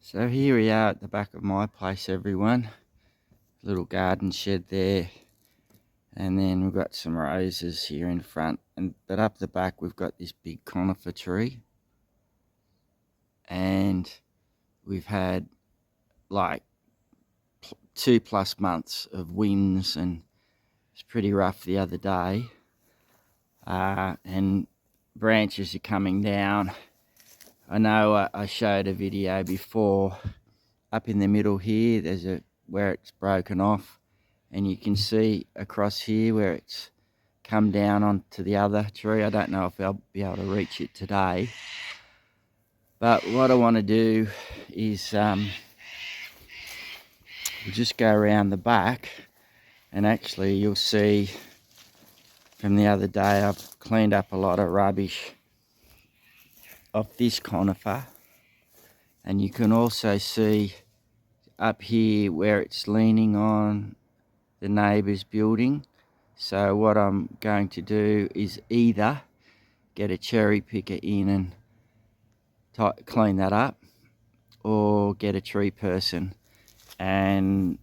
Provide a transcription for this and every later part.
So here we are at the back of my place, everyone. Little garden shed there. And then we've got some roses here in front. But up the back we've got this big conifer tree. And we've had like 2+ months of winds, and it's pretty rough the other day. And branches are coming down. I know I showed a video before. Up in the middle here, there's where it's broken off, and you can see across here where it's come down onto the other tree. I don't know if I'll be able to reach it today, but what I want to do is we'll just go around the back, and actually you'll see from the other day I've cleaned up a lot of rubbish of this conifer, and you can also see up here where it's leaning on the neighbour's building. So what I'm going to do is either get a cherry picker in and clean that up, or get a tree person, and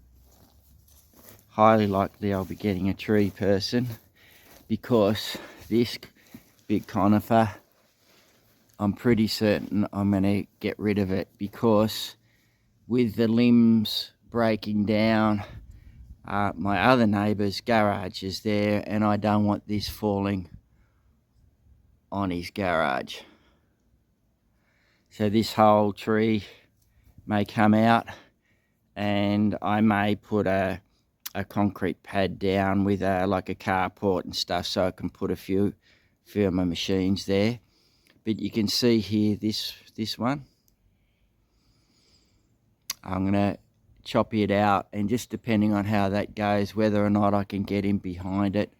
highly likely I'll be getting a tree person, because this big conifer, I'm pretty certain I'm going to get rid of it, because with the limbs breaking down, my other neighbour's garage is there, and I don't want this falling on his garage. So this whole tree may come out, and I may put a concrete pad down with like a carport and stuff, so I can put a few of my machines there. But you can see here this one, I'm gonna chop it out, and just depending on how that goes, whether or not I can get in behind it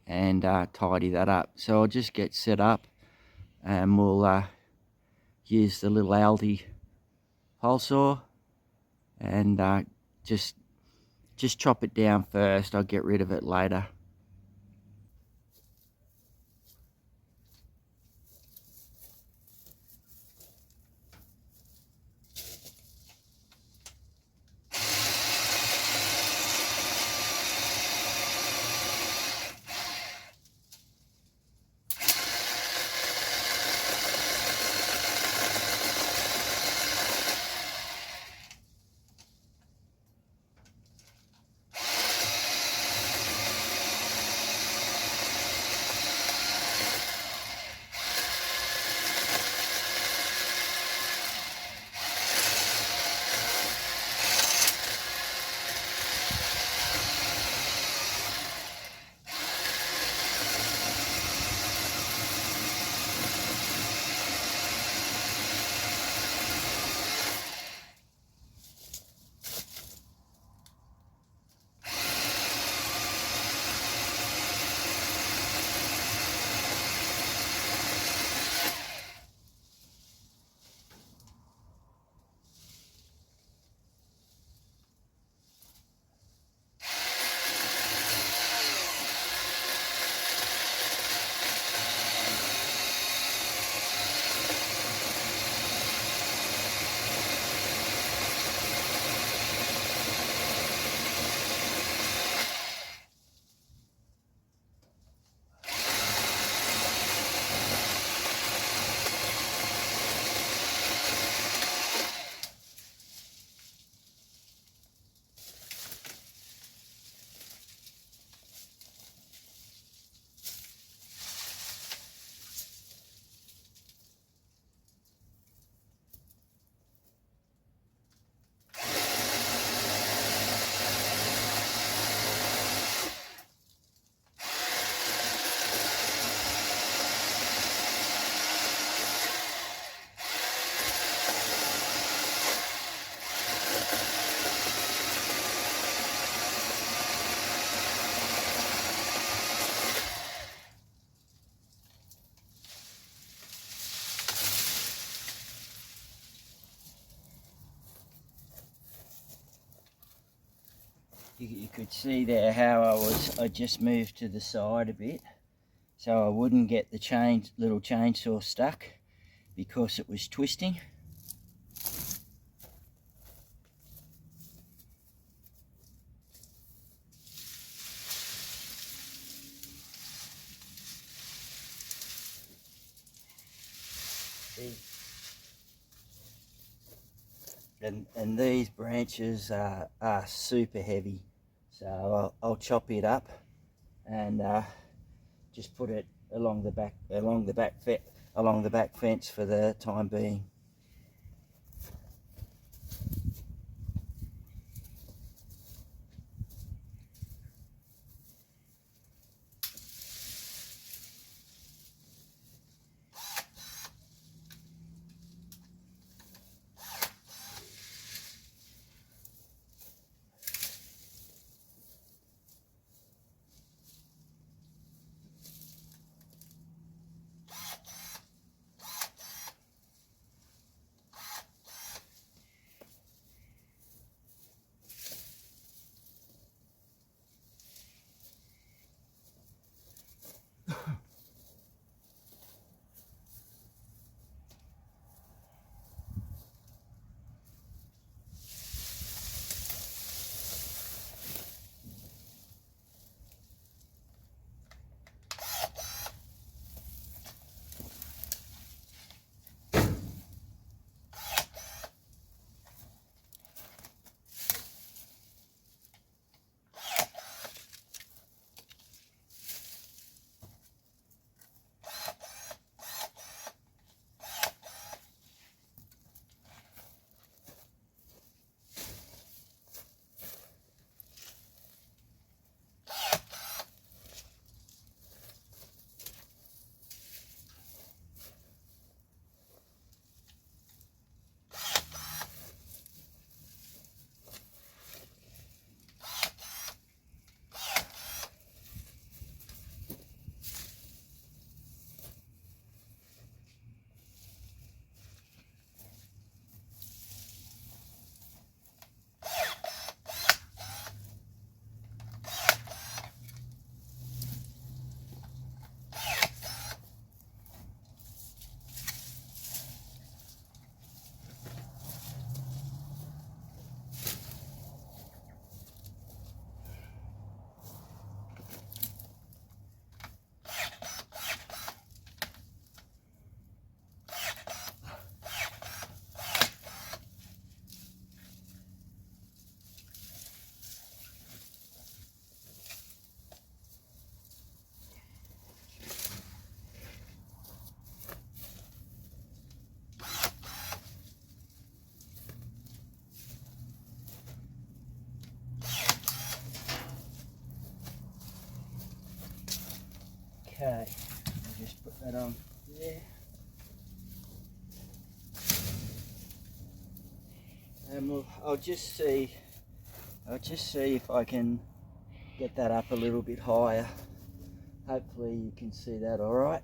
and tidy that up. So I'll just get set up, and we'll use the little Aldi hole saw and just chop it down first. I'll get rid of it later. You could see there how I just moved to the side a bit, so I wouldn't get the little chainsaw stuck, because it was twisting. and these branches are super heavy, so I'll chop it up and just put it along the back fence for the time being. Okay, I'll just put that on there. And I'll just see if I can get that up a little bit higher. Hopefully you can see that all right.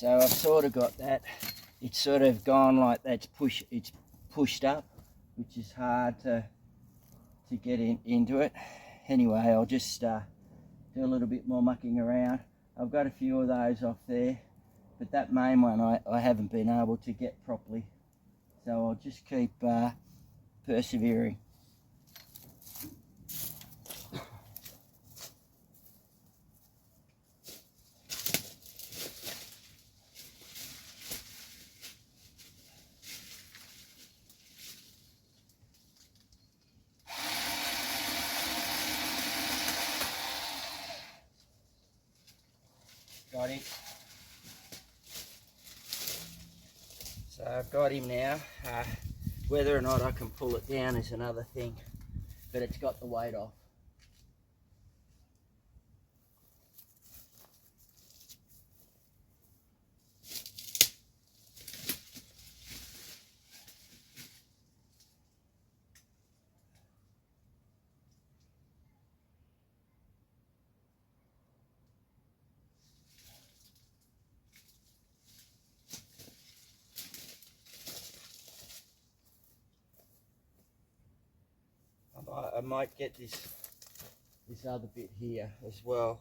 So I've sort of got that. It's sort of gone like that. It's pushed up, which is hard to get into it. Anyway, I'll just do a little bit more mucking around. I've got a few of those off there, but that main one I haven't been able to get properly. So I'll just keep persevering. Got him. So I've got him now. Whether or not I can pull it down is another thing, but it's got the weight off. I might get this other bit here as well.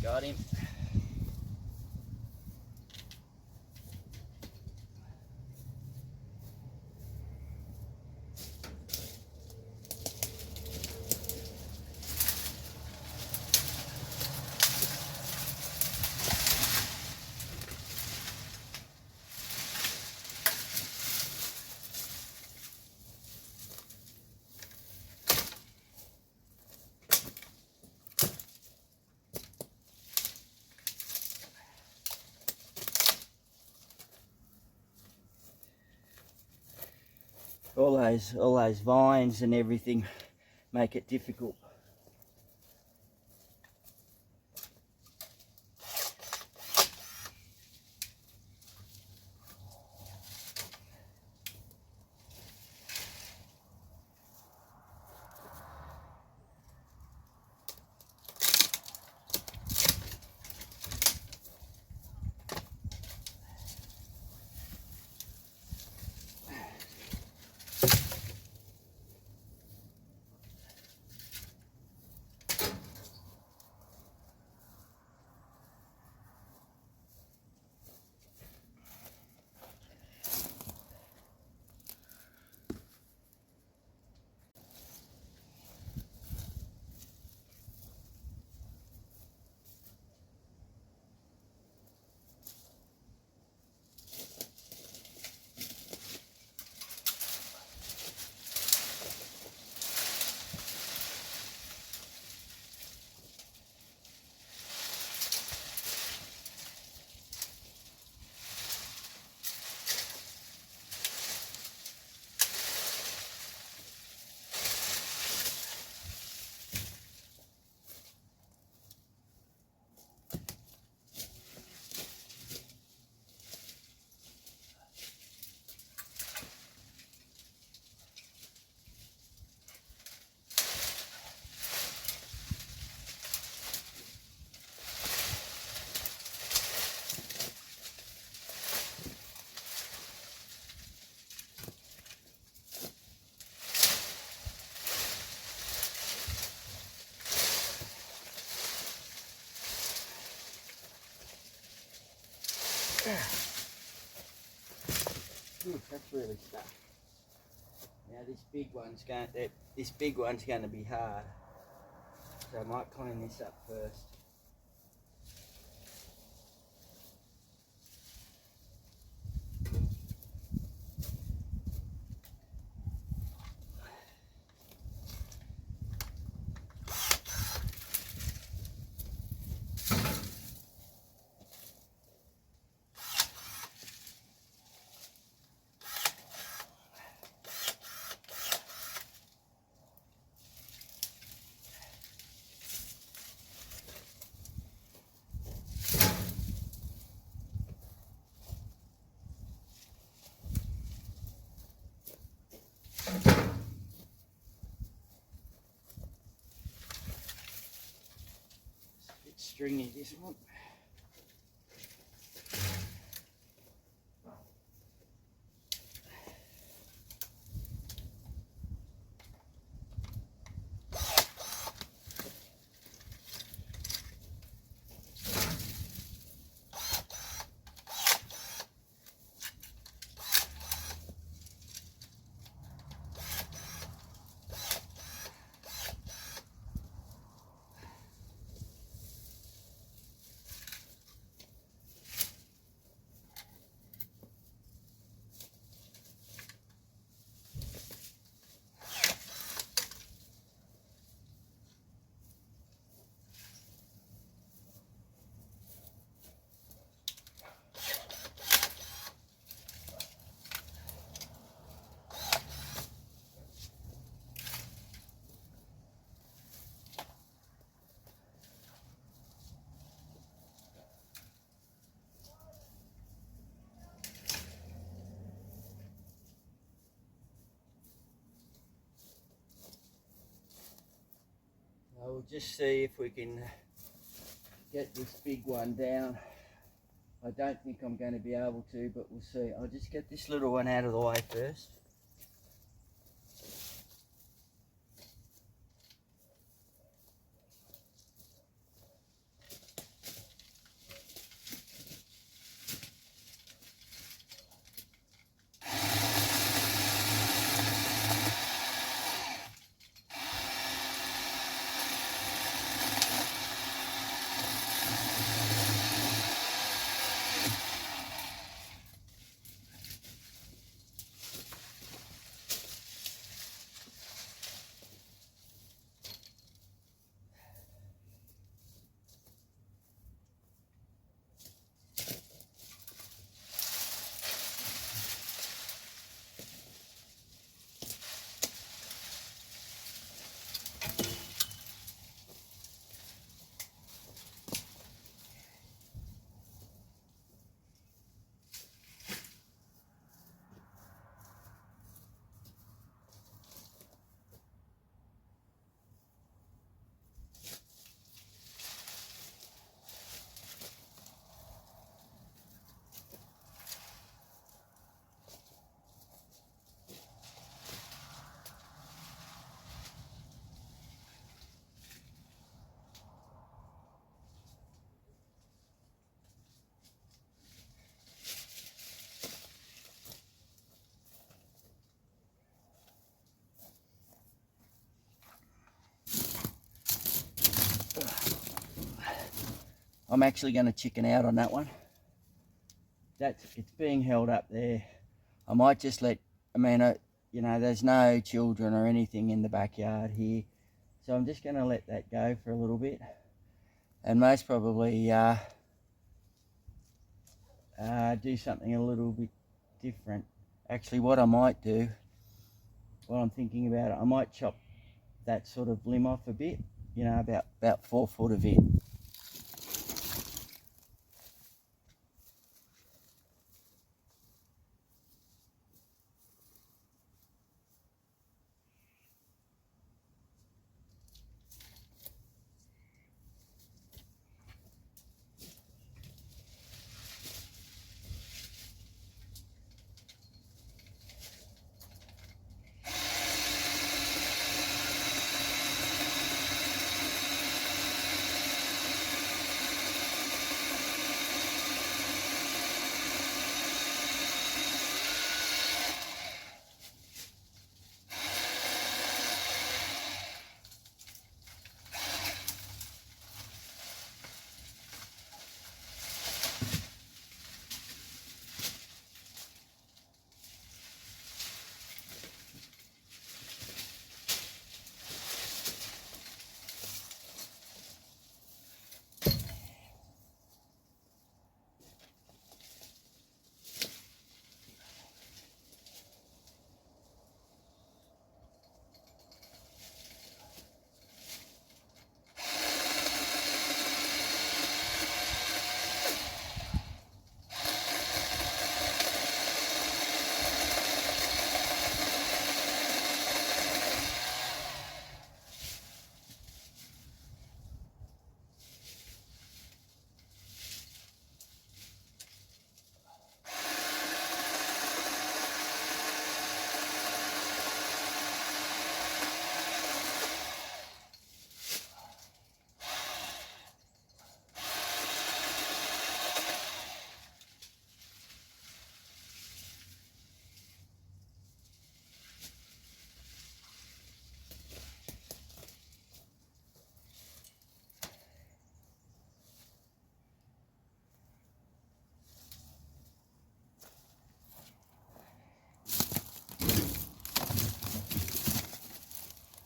Got him. all those vines and everything make it difficult. That's really stuck. Now this big one's going to be hard, so I might clean this up first. Stringy this one. We'll just see if we can get this big one down. I don't think I'm going to be able to, but we'll see. I'll just get this little one out of the way first. I'm actually going to chicken out on that one. It's being held up there. I might just let, you know, there's no children or anything in the backyard here, so I'm just going to let that go for a little bit, and most probably do something a little bit different. Actually, what I might do, while I'm thinking about it, I might chop that sort of limb off a bit, you know, about 4 foot of it.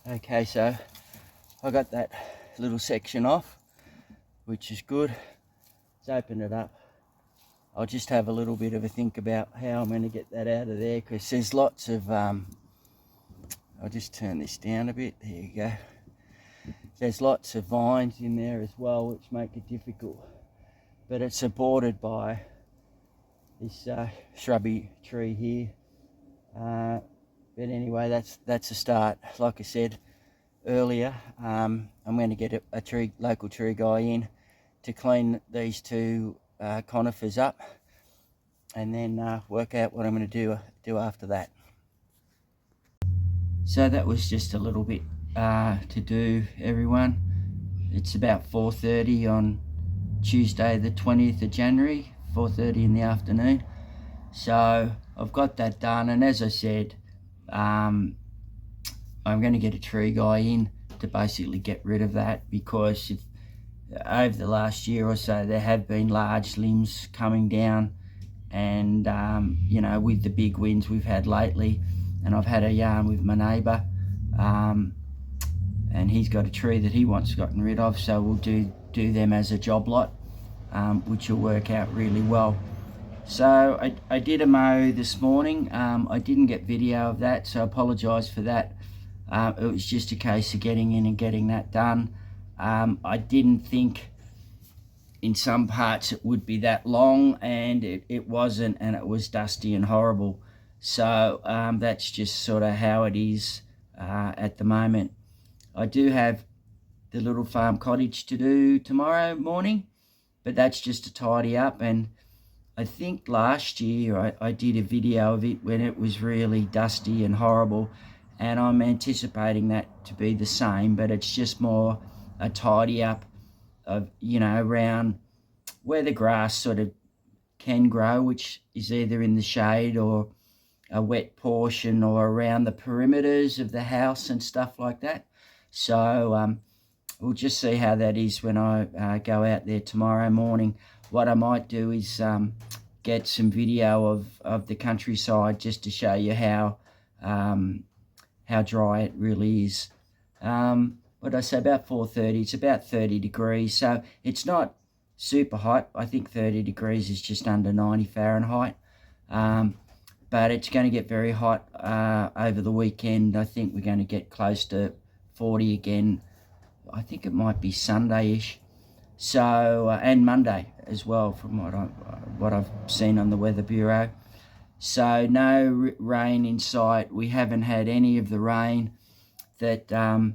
Okay, so I got that little section off, which is good. Let's open it up. I'll just have a little bit of a think about how I'm going to get that out of there, because there's lots of, I'll just turn this down a bit, there you go. There's lots of vines in there as well, which make it difficult, but it's supported by this shrubby tree here. But anyway, that's a start. Like I said earlier, I'm going to get a local tree guy in to clean these two conifers up, and then work out what I'm going to do after that. So that was just a little bit to do, everyone. It's about 4:30 on Tuesday the 20th of January, 4:30 in the afternoon. So I've got that done, and as I said, I'm going to get a tree guy in to basically get rid of that, because over the last year or so there have been large limbs coming down, and you know, with the big winds we've had lately, and I've had a yarn with my neighbour, and he's got a tree that he wants gotten rid of, so we'll do them as a job lot, which will work out really well. So I did a mow this morning. I didn't get video of that, so I apologise for that. It was just a case of getting in and getting that done. I didn't think in some parts it would be that long, and it wasn't, and it was dusty and horrible. So that's just sort of how it is at the moment. I do have the little farm cottage to do tomorrow morning, but that's just to tidy up. And I think last year I did a video of it when it was really dusty and horrible, and I'm anticipating that to be the same, but it's just more a tidy up of, you know, around where the grass sort of can grow, which is either in the shade or a wet portion, or around the perimeters of the house and stuff like that. So we'll just see how that is when I go out there tomorrow morning. What I might do is get some video of the countryside just to show you how dry it really is. What I say, about 4:30, it's about 30 degrees, so it's not super hot. I think 30 degrees is just under 90 Fahrenheit. But it's going to get very hot over the weekend. I think we're going to get close to 40 again. I think it might be Sunday-ish. So, and Monday as well, from what I've seen on the Weather Bureau. So no rain in sight. We haven't had any of the rain that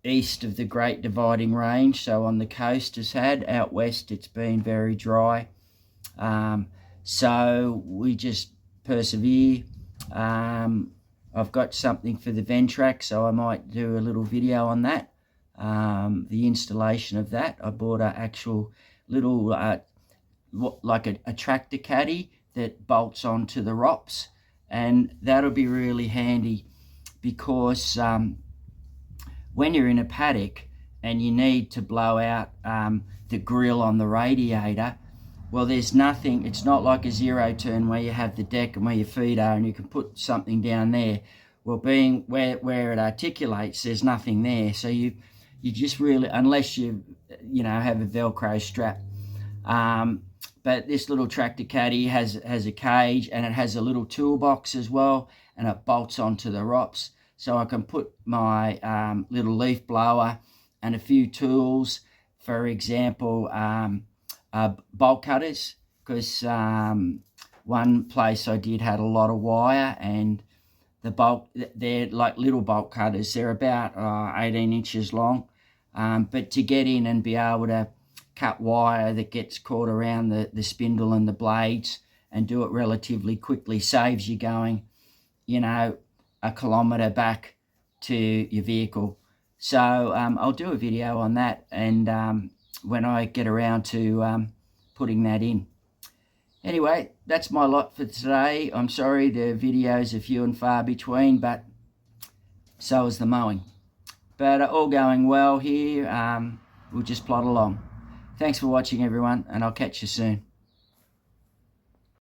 east of the Great Dividing Range, so on the coast, has had. Out west it's been very dry. So we just persevere. I've got something for the Ventrac, so I might do a little video on that. The installation of that. I bought an actual little like a tractor caddy that bolts onto the ROPS, and that'll be really handy because when you're in a paddock and you need to blow out the grill on the radiator, well, there's nothing. It's not like a zero turn where you have the deck and where your feet are and you can put something down there. Well, being where it articulates, there's nothing there, so you just really, unless you have a Velcro strap. But this little tractor caddy has a cage, and it has a little toolbox as well, and it bolts onto the ROPS. So I can put my little leaf blower and a few tools, for example, bolt cutters, because one place I did had a lot of wire, and they're like little bolt cutters. They're about 18 inches long, but to get in and be able to cut wire that gets caught around the spindle and the blades and do it relatively quickly saves you going, a kilometre back to your vehicle. So I'll do a video on that, and when I get around to putting that in. Anyway, that's my lot for today. I'm sorry the videos are few and far between, but so is the mowing. But all going well here. We'll just plod along. Thanks for watching, everyone, and I'll catch you soon.